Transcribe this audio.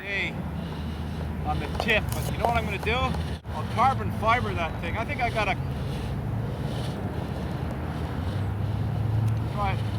stay on the tip, but you know what I'm going to do? I'll carbon fiber that thing. I think I got to try it.